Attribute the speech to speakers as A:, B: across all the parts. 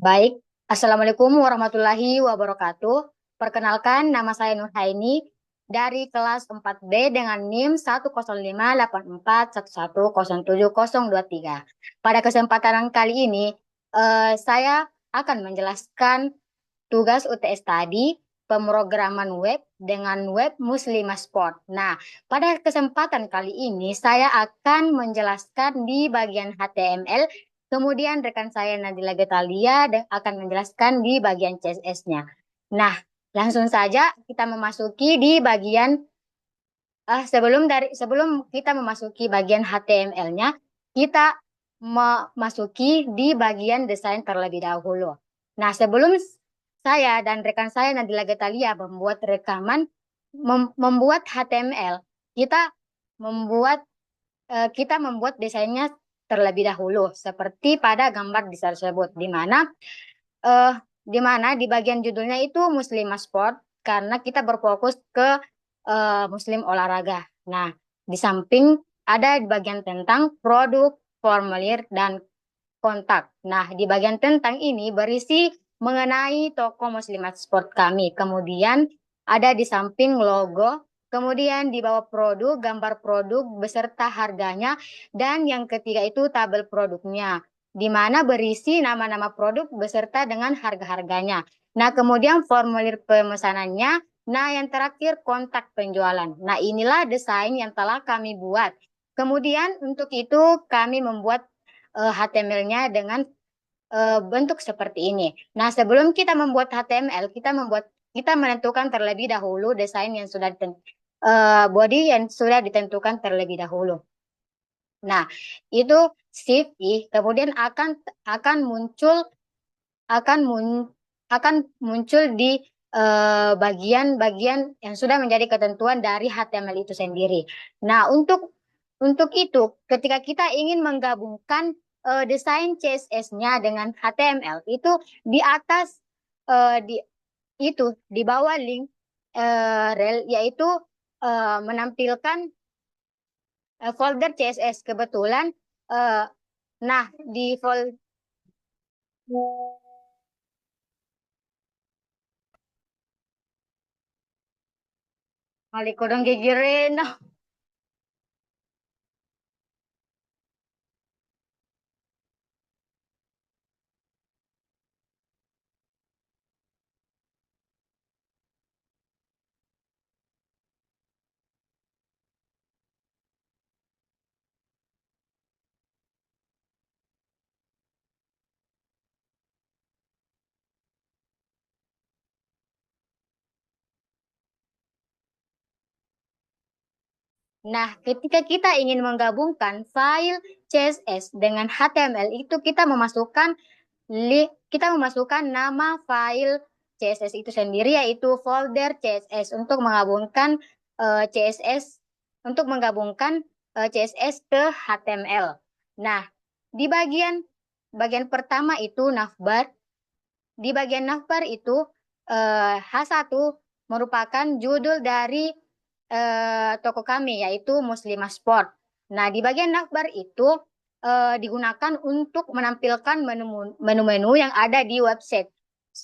A: Baik, Assalamualaikum warahmatullahi wabarakatuh. Perkenalkan, nama saya Nurhaini dari kelas 4B dengan NIM 1058411010723. Pada kesempatan kali ini, saya akan menjelaskan tugas UTS tadi, pemrograman web dengan web Muslimah Sport. Nah, pada kesempatan kali ini saya akan menjelaskan di bagian HTML, kemudian rekan saya Nadila Getalia akan menjelaskan di bagian CSS-nya. Nah, langsung saja kita memasuki di bagian sebelum kita memasuki bagian HTML-nya, kita memasuki di bagian desain terlebih dahulu. Nah, sebelum saya dan rekan saya Nadila Getalia membuat rekaman, membuat HTML, kita membuat kita membuat desainnya terlebih dahulu, seperti pada gambar di tersebut, eh, di mana di bagian judulnya itu Muslimah Sport, karena kita berfokus ke Muslim olahraga. Nah, di samping ada di bagian tentang produk, formulir, dan kontak. Nah, di bagian tentang ini berisi mengenai toko Muslimat Sport kami. Kemudian ada di samping logo, kemudian di bawah produk, gambar produk beserta harganya, dan yang ketiga itu tabel produknya, di mana berisi nama-nama produk beserta dengan harga-harganya. Nah, kemudian formulir pemesanannya. Nah, yang terakhir kontak penjualan. Nah, inilah desain yang telah kami buat. Kemudian untuk itu kami membuat HTML-nya dengan bentuk seperti ini. Nah, sebelum kita membuat HTML, kita menentukan terlebih dahulu desain yang sudah body yang sudah ditentukan terlebih dahulu. Nah, itu shift I, kemudian akan muncul akan mun, akan muncul di bagian-bagian yang sudah menjadi ketentuan dari HTML itu sendiri. Nah, untuk itu, ketika kita ingin menggabungkan desain CSS-nya dengan HTML, itu di atas di di bawah link rel, yaitu menampilkan folder CSS. Kebetulan, eh, nah di folder Malikodong gigirin. Nah, ketika kita ingin menggabungkan file CSS dengan HTML, itu kita memasukkan nama file CSS itu sendiri, yaitu folder CSS untuk menggabungkan CSS CSS ke HTML. Nah, di bagian pertama itu navbar. Di bagian navbar itu H1 merupakan judul dari toko kami, yaitu Muslimah Sport. Nah, di bagian navbar itu digunakan untuk menampilkan menu-menu yang ada di website.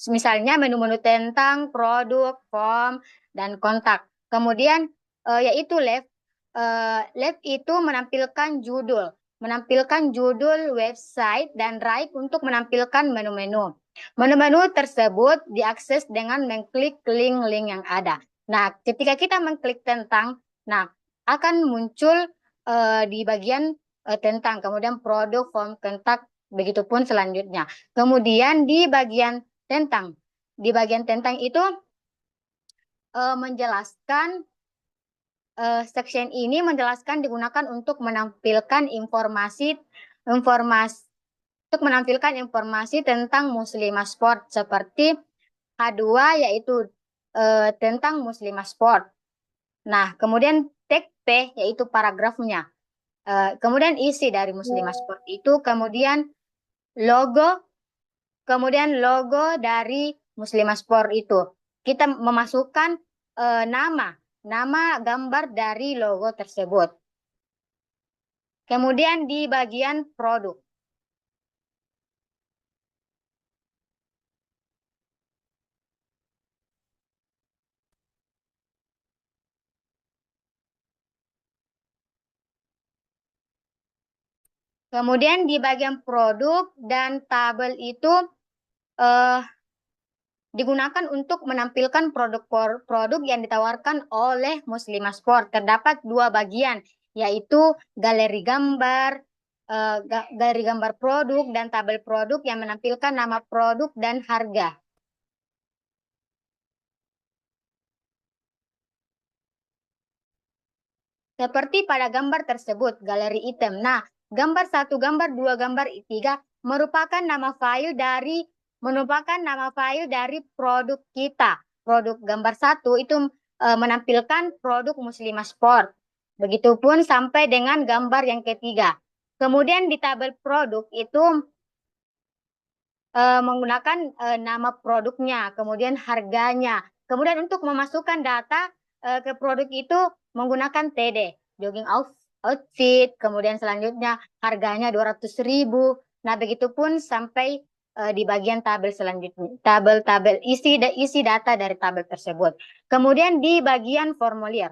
A: Misalnya menu-menu tentang produk, form, dan kontak. Kemudian yaitu left. Left itu menampilkan judul website, dan right untuk menampilkan menu-menu. Menu-menu tersebut diakses dengan mengklik link-link yang ada. Nah, ketika kita mengklik tentang, nah akan muncul di bagian tentang, kemudian produk, form, kontak, begitupun selanjutnya. Kemudian di bagian tentang itu menjelaskan section ini digunakan untuk menampilkan informasi tentang Muslimah Sport, seperti H2, yaitu tentang Muslimah Sport. Nah, kemudian tag P, yaitu paragrafnya. Kemudian isi dari Muslimah Sport itu, logo, kemudian logo dari Muslimah Sport itu. Kita memasukkan nama gambar dari logo tersebut. Kemudian di bagian produk. Kemudian di bagian produk dan tabel itu eh, digunakan untuk menampilkan produk yang ditawarkan oleh Muslimah Sport. Terdapat dua bagian, yaitu galeri gambar produk dan tabel produk yang menampilkan nama produk dan harga. Seperti pada gambar tersebut, galeri item. Nah, gambar 1, gambar 2, gambar 3 merupakan nama file dari produk kita. Produk gambar 1 itu menampilkan produk Muslimah Sport. Begitupun sampai dengan gambar yang ketiga. Kemudian di tabel produk itu menggunakan nama produknya, kemudian harganya. Kemudian untuk memasukkan data ke produk itu menggunakan TD, jogging outfit, kemudian selanjutnya harganya 200.000. Nah, begitupun sampai di bagian tabel selanjutnya, tabel isi data dari tabel tersebut. Kemudian di bagian formulir.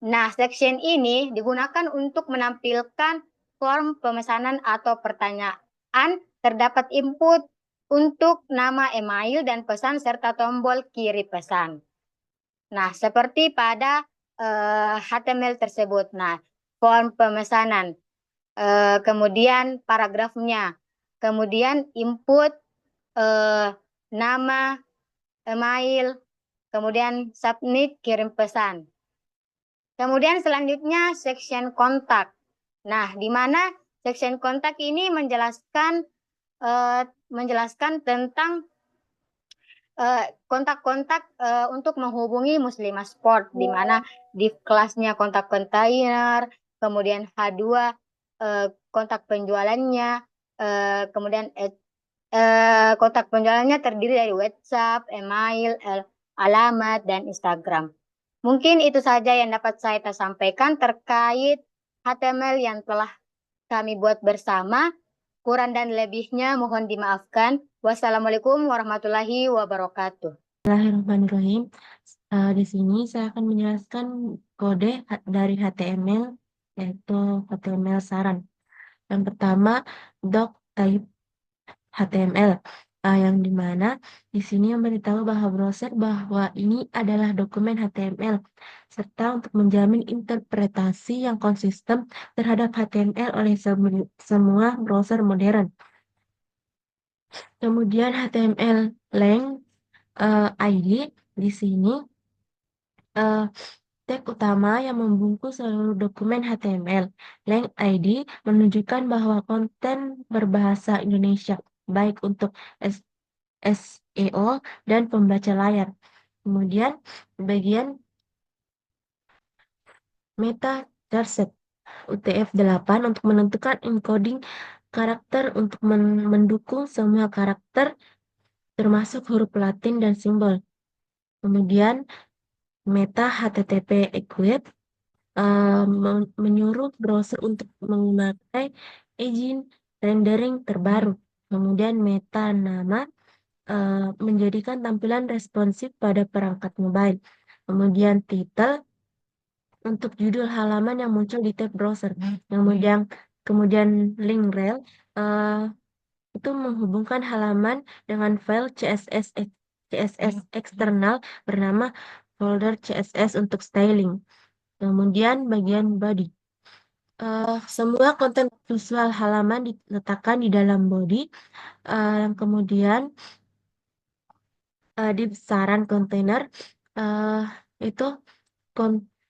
A: Nah, section ini digunakan untuk menampilkan form pemesanan atau pertanyaan. Terdapat input untuk nama email dan pesan serta tombol kirim pesan. Nah, seperti pada HTML tersebut. Nah, form pemesanan, kemudian paragrafnya, kemudian input nama, email, kemudian submit kirim pesan. Kemudian selanjutnya section kontak. Nah, di mana section kontak ini menjelaskan tentang kontak-kontak untuk menghubungi Muslimah Sport, di mana di kelasnya kontak kontainer, kemudian H2 kontak penjualannya, kemudian kontak penjualannya terdiri dari WhatsApp, email, alamat, dan Instagram. Mungkin itu saja yang dapat saya sampaikan terkait HTML yang telah kami buat bersama. Kurang dan lebihnya mohon dimaafkan. Wassalamualaikum warahmatullahi wabarakatuh.
B: Bismillahirrahmanirrahim. Di sini saya akan menjelaskan kode dari HTML, yaitu HTML saran. Yang pertama, doc type HTML, yang dimana di sini memberitahu bahwa browser bahwa ini adalah dokumen HTML, serta untuk menjamin interpretasi yang konsisten terhadap HTML oleh semua browser modern. Kemudian HTML length ID di sini tag utama yang membungkus seluruh dokumen HTML. Length ID menunjukkan bahwa konten berbahasa Indonesia, baik untuk SEO dan pembaca layar. Kemudian bagian meta charset UTF-8 untuk menentukan encoding karakter untuk mendukung semua karakter termasuk huruf Latin dan simbol. Kemudian meta HTTP equip menyuruh browser untuk memakai engine rendering terbaru. Kemudian meta nama menjadikan tampilan responsif pada perangkat mobile. Kemudian title untuk judul halaman yang muncul di tab browser. Kemudian link rel itu menghubungkan halaman dengan file CSS eksternal bernama folder CSS untuk styling. Kemudian bagian body. Semua konten visual halaman diletakkan di dalam body. Kemudian di saran kontainer itu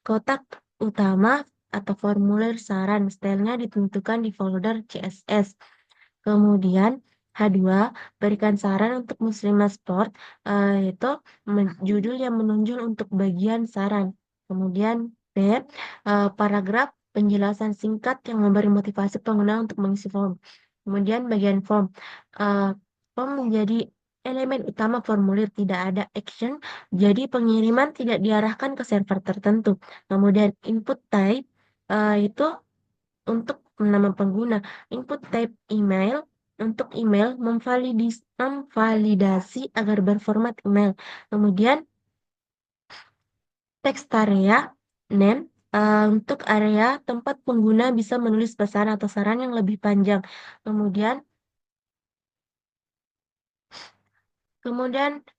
B: kotak utama atau formulir saran. Stylenya ditentukan di folder CSS. Kemudian H2 berikan saran untuk Muslimah Sport, yaitu judul yang menonjol untuk bagian saran. Kemudian B, paragraf penjelasan singkat yang memberi motivasi pengguna untuk mengisi form. Kemudian bagian form. Form menjadi elemen utama formulir, tidak ada action, jadi pengiriman tidak diarahkan ke server tertentu. Kemudian input type itu untuk nama pengguna. Input type email untuk email memvalidasi agar berformat email. Kemudian Text area, name, untuk area tempat pengguna bisa menulis pesan atau saran yang lebih panjang. Kemudian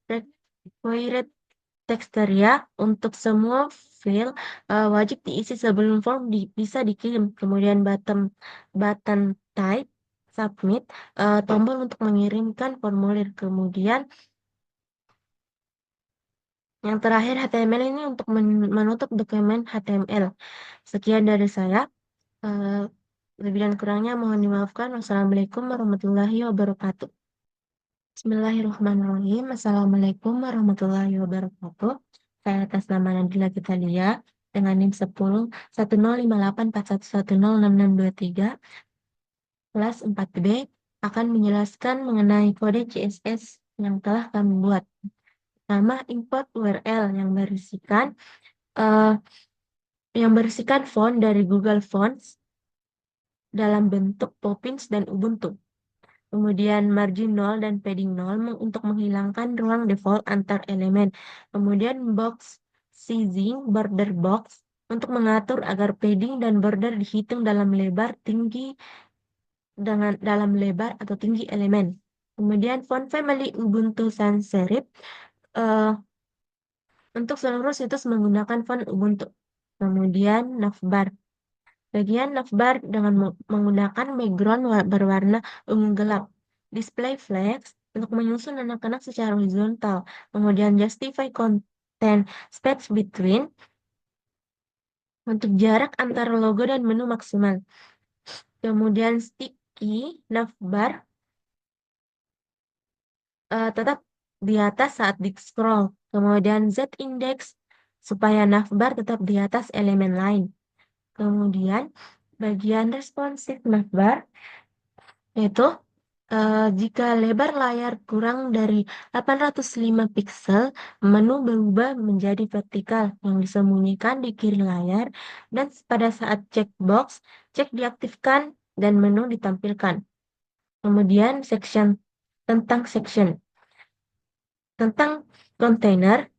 B: required text area untuk semua field wajib diisi sebelum form bisa dikirim. Kemudian button type, submit, tombol untuk mengirimkan formulir. Kemudian yang terakhir HTML ini untuk menutup dokumen HTML. Sekian dari saya. Eh, Lebih dan kurangnya mohon dimaafkan. Wassalamualaikum warahmatullahi wabarakatuh. Bismillahirrahmanirrahim. Assalamualaikum warahmatullahi wabarakatuh. Saya atas nama Nadila Gitalia dengan NIM 10 105841106623 kelas 4B akan menjelaskan mengenai kode CSS yang telah kami buat. Pertama, import URL eh, yang berisikan font dari Google Fonts dalam bentuk Poppins dan Ubuntu. Kemudian margin 0 dan padding 0 untuk menghilangkan ruang default antar elemen. Kemudian box sizing border box untuk mengatur agar padding dan border dihitung dalam lebar atau tinggi elemen. Kemudian font family Ubuntu Sans Serif eh, untuk seluruh situs menggunakan font Ubuntu. Kemudian navbar. Bagian navbar dengan menggunakan background berwarna ungu gelap. Display flags untuk menyusun anak-anak secara horizontal. Kemudian justify content space between untuk jarak antara logo dan menu maksimal. Kemudian sticky navbar tetap di atas saat di scroll. Kemudian z-index supaya navbar tetap di atas elemen lain. Kemudian bagian responsif navbar yaitu jika lebar layar kurang dari 805 pixel, menu berubah menjadi vertikal yang disembunyikan di kiri layar dan pada saat checkbox, cek diaktifkan dan menu ditampilkan. Kemudian section tentang kontainer.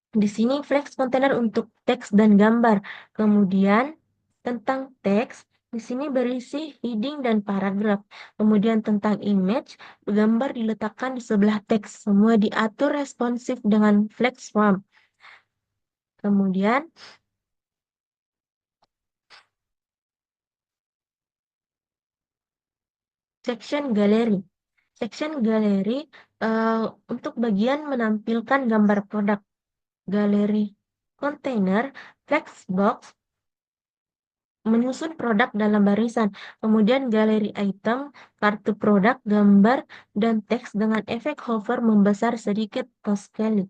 B: Di sini flex kontainer untuk teks dan gambar. Kemudian tentang teks, di sini berisi heading dan paragraf. Kemudian tentang image, gambar diletakkan di sebelah teks. Semua diatur responsif dengan flex form. Kemudian section gallery. Section gallery untuk bagian menampilkan gambar produk. Galeri kontainer, flex box, menyusun produk dalam barisan, kemudian galeri item, kartu produk, gambar, dan teks dengan efek hover membesar sedikit atau sekali.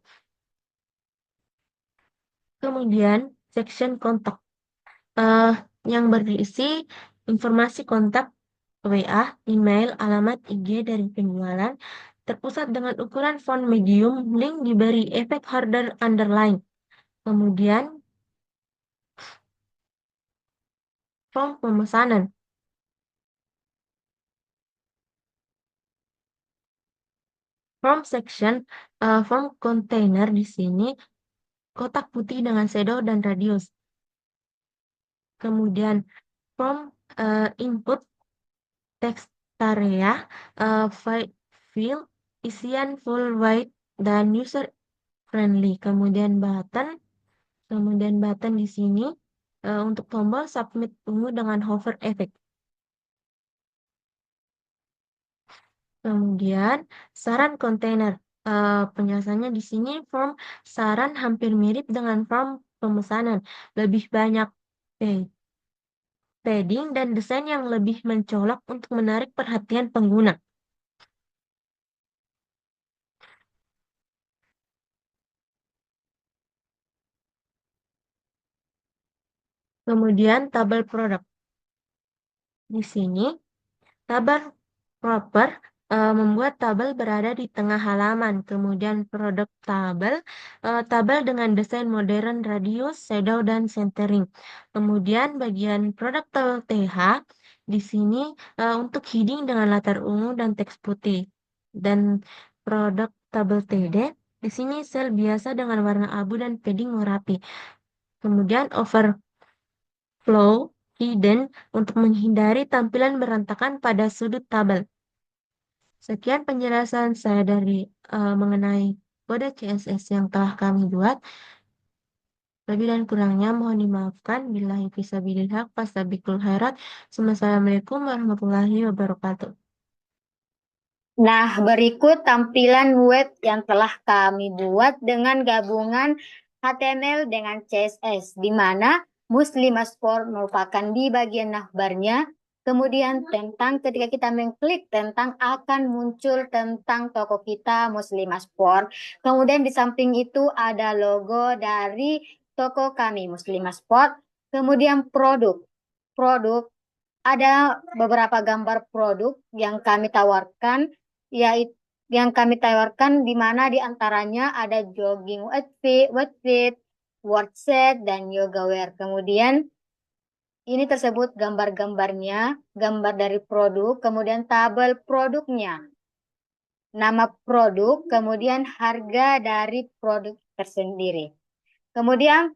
B: Kemudian section kontak yang berisi informasi kontak WA, email, alamat IG dari penjualan, terpusat dengan ukuran font medium, link diberi efek header underline. Kemudian form pemesanan. Form section, form container di sini kotak putih dengan shadow dan radius. Kemudian form input text area, field isian full white dan user friendly. Kemudian button di sini untuk tombol submit ungu dengan hover effect. Kemudian saran kontainer. Penjelasannya di sini form saran hampir mirip dengan form pemesanan. Lebih banyak padding dan desain yang lebih mencolok untuk menarik perhatian pengguna. Kemudian tabel produk. Di sini tabel proper membuat tabel berada di tengah halaman. Kemudian produk tabel dengan desain modern, radius, shadow, dan centering. Kemudian bagian produk tabel TH di sini untuk heading dengan latar ungu dan teks putih. Dan produk tabel TD Di sini sel biasa dengan warna abu dan padding rapi. Kemudian overflow hidden untuk menghindari tampilan berantakan pada sudut tabel. Sekian penjelasan saya dari mengenai kode CSS yang telah kami buat. Lebih dan kurangnya mohon dimaafkan. Billahi fisabilil haq, fastabiqul khairat. Assalamualaikum warahmatullahi wabarakatuh.
A: Nah, berikut tampilan web yang telah kami buat dengan gabungan HTML dengan CSS, di mana Muslimah Sport merupakan di bagian navbarnya. Kemudian tentang ketika kita mengklik tentang akan muncul tentang toko kita Muslimah Sport. Kemudian di samping itu ada logo dari toko kami Muslimah Sport. Kemudian produk ada beberapa gambar produk yang kami tawarkan, yaitu yang kami tawarkan di mana di antaranya ada jogging wetfit, work set, dan yoga wear. Kemudian ini tersebut gambar-gambarnya, gambar dari produk, kemudian tabel produknya, nama produk, kemudian harga dari produk tersendiri. Kemudian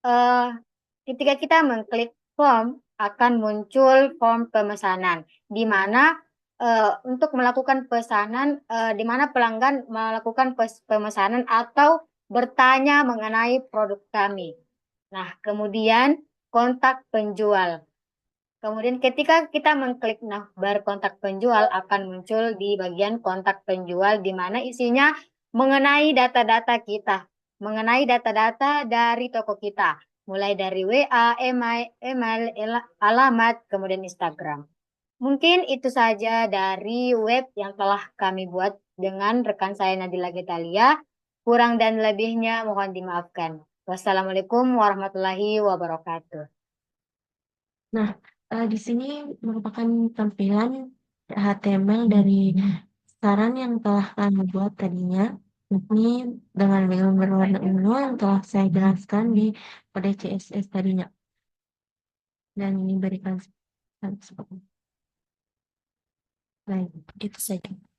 A: eh, ketika kita mengklik form, akan muncul form pemesanan, di mana untuk melakukan pesanan, di mana pelanggan melakukan pemesanan atau bertanya mengenai produk kami. Nah, kemudian kontak penjual. Kemudian ketika kita mengklik navbar kontak penjual akan muncul di bagian kontak penjual di mana isinya mengenai data-data kita, mengenai data-data dari toko kita, mulai dari WA, email, alamat, kemudian Instagram. Mungkin itu saja dari web yang telah kami buat dengan rekan saya Nadila Getalia. Kurang dan lebihnya mohon dimaafkan. Wassalamualaikum warahmatullahi wabarakatuh.
B: Nah, di sini merupakan tampilan HTML dari saran yang telah kami buat tadinya. Ini dengan gambar berwarna ungu yang telah saya jelaskan di kode CSS tadinya. Dan ini berikan. Baik, itu saja.